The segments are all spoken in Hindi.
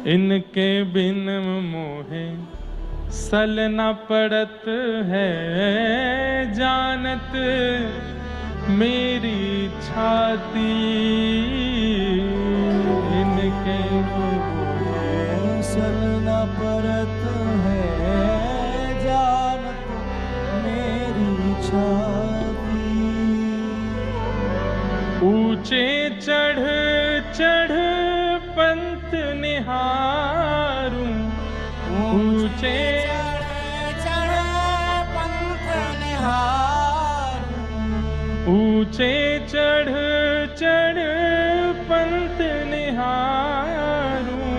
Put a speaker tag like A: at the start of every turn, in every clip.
A: इनके बिन मोहे सल न पड़त है, जानत मेरी छाती। इनके
B: मोहे सल न पड़त है, जानत मेरी छाती।
A: ऊंचे चढ़ चढ़ पंथ निहारूं, ऊंचे
B: चढ़ पंथ निहारूं,
A: ऊंचे चढ़ चढ़ पंथ निहारूं,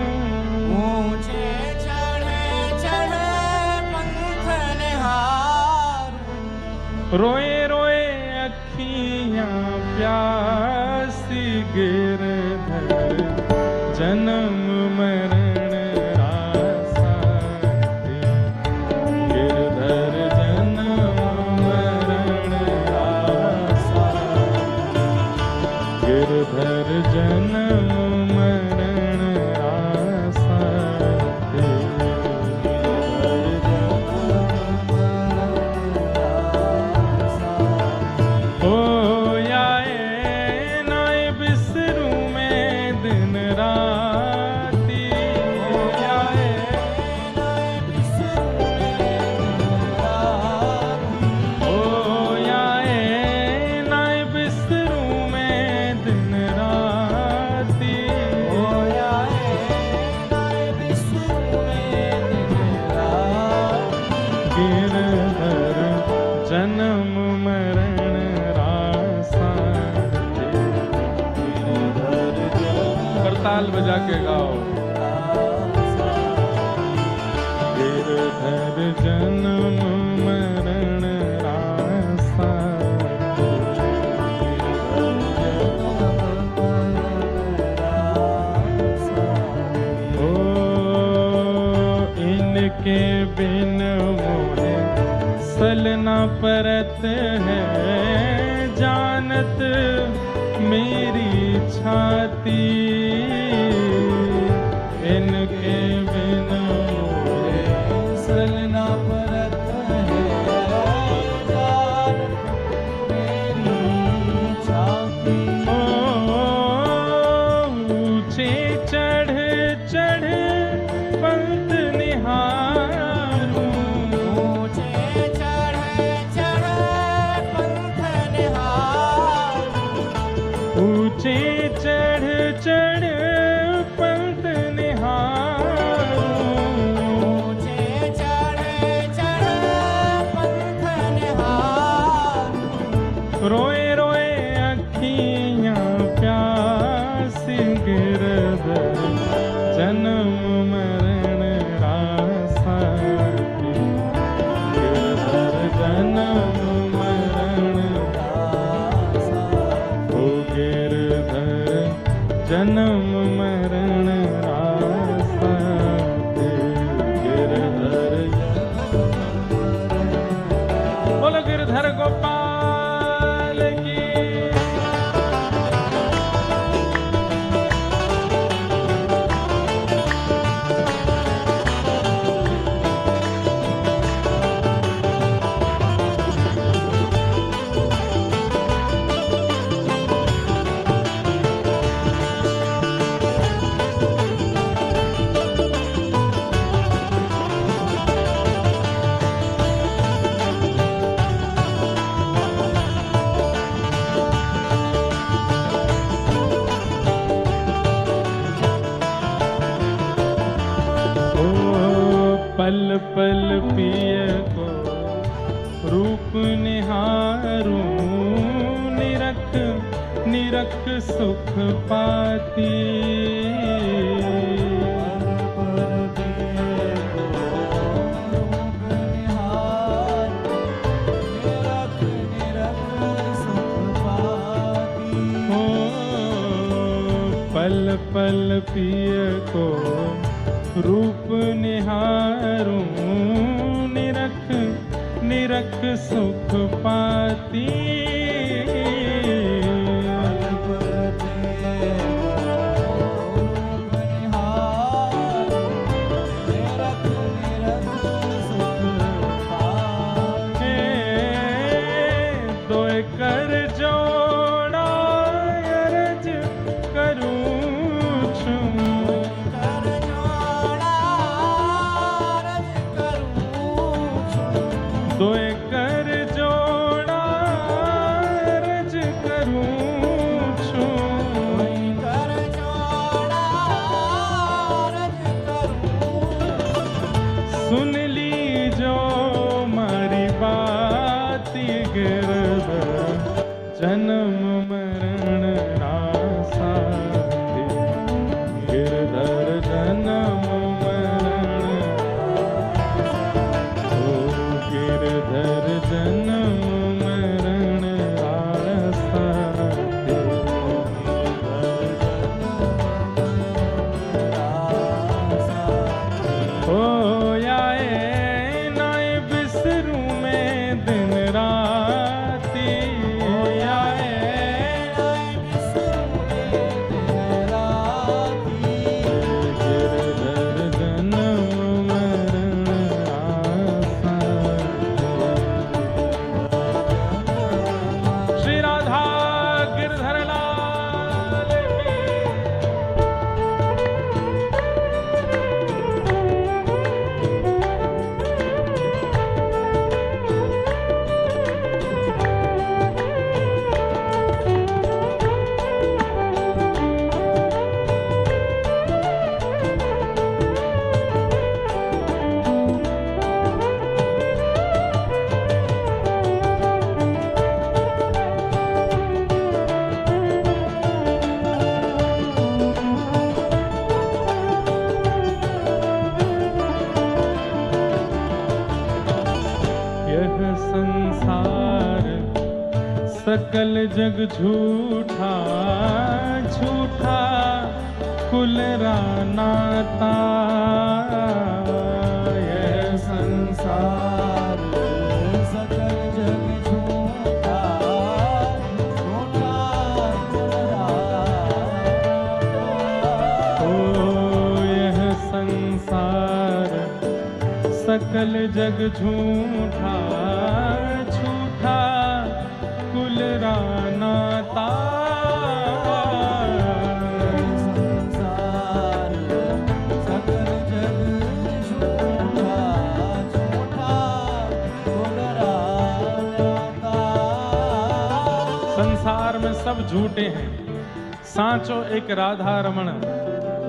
B: ऊंचे चढ़ चढ़ पंथ निहारूं।
A: रोए रोए अखियां प्यासी गिरधर जन्म मरण रासाते। गिरधर जन्म मरण रासाते, गिरधर जन्म मरण रासाते। ओ याए नाय बिसरूं मैं दिन राती। ओ याए ओ याए नाय बिसरूं मैं दिन राती।
B: ओ याए नाय बिसरूं मैं दिन राती।
A: गिरधर जन्म मरण रासाते। करताल बजा के गाओ। गिरधर जन्म मरण रासाते। ओ इनके बिन मोहे सल न परत है, जानत मेरी छाती। इनके बिन मोहे
B: सल न परत है, जानत मेरी छाती।
A: ओ ऊंचे चढ़ चढ़ पंथ निहारूं,
B: ऊंचे चढ़ चढ़ पंथ निहारूं।
A: ऊंचे चढ़ चढ़ पंथ निहारूं।
B: ऊंचे चढ़ चढ़ पंथ निहारूं।
A: रोए रोए अखियां प्यासी गिरधर जन्म मरण रासाते। गिरधर जन्म मरण ओ गिरधर जन्म मरण रासाते। गिरधर बोलो गिरधर गोपाल की। ओ पल पल पिय को रूप निहारूं, निरख निरख सुख पाती। ओ पल पल पिय को रूप निहारूं, निरख निरख सुख पाती। सकल जग झूठा झूठा कुलरा नाता, यह संसार
B: सकल जग झूठा झूठा
A: ओ यह संसार सकल जग झूठा झूठा कुलरा नाता,
B: संसार सकल जग झूठा झूठा कुलरा नाता।
A: संसार में सब झूठे हैं, सांचो एक राधा रमण,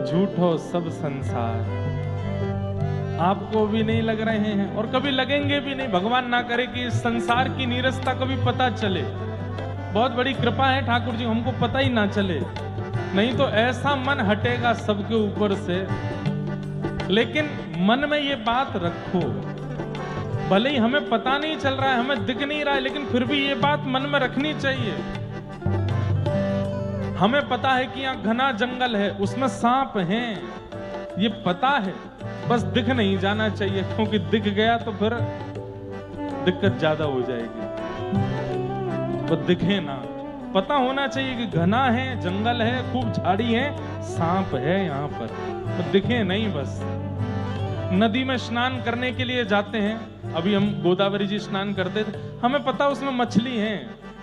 A: झूठो सब संसार। आपको भी नहीं लग रहे हैं और कभी लगेंगे भी नहीं, भगवान ना करे कि इस संसार की नीरसता कभी पता चले। बहुत बड़ी कृपा है ठाकुर जी, हमको पता ही ना चले, नहीं तो ऐसा मन हटेगा सबके ऊपर से। लेकिन मन में ये बात रखो, भले ही हमें पता नहीं चल रहा है, हमें दिख नहीं रहा है, लेकिन फिर भी ये बात मन में रखनी चाहिए। हमें पता है कि यहाँ घना जंगल है, उसमें सांप हैं, ये पता है, बस दिख नहीं जाना चाहिए, क्योंकि दिख गया तो फिर दिक्कत ज्यादा हो जाएगी। तो दिखे ना, पता होना चाहिए कि घना है, जंगल है, खूब झाड़ी है, सांप है यहाँ पर, तो दिखे नहीं। बस नदी में स्नान करने के लिए जाते हैं, अभी हम गोदावरी जी स्नान करते थे, हमें पता उसमें मछली है,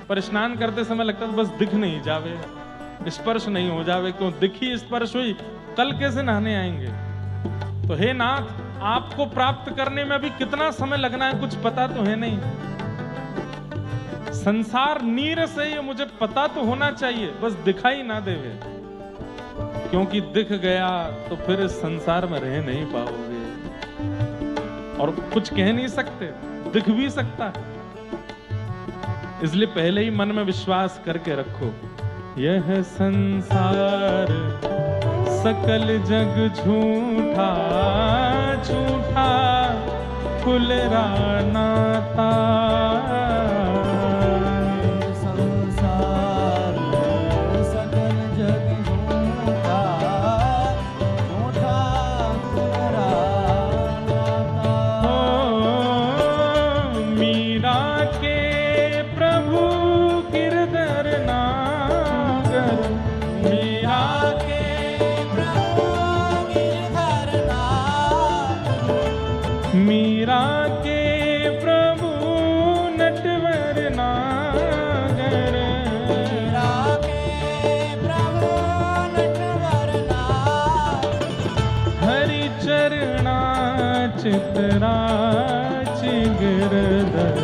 A: पर स्नान करते समय लगता था बस दिख नहीं जावे, स्पर्श नहीं हो जावे, क्यों दिखी स्पर्श हुई, कल कैसे नहाने आएंगे। तो हे नाथ, आपको प्राप्त करने में अभी कितना समय लगना है कुछ पता तो है नहीं। संसार नीर से ये मुझे पता तो होना चाहिए, बस दिखाई ना देवे, क्योंकि दिख गया तो फिर इस संसार में रह नहीं पाओगे और कुछ कह नहीं सकते, दिख भी सकता है। इसलिए पहले ही मन में विश्वास करके रखो, यह संसार सकल जग झूठा झूठा कुलरा नाता,
B: संसार सकल जग झूठा झूठा कुलरा नाता।
A: हो मीरा के प्रभु गिरधर नागर, मीरा
B: के प्रभु गिरधर नागर,
A: मीरा के प्रभु नटवर नागर,
B: मीरा के प्रभु नटवर नागर,
A: हरि चरणा चितरा चिगिरधर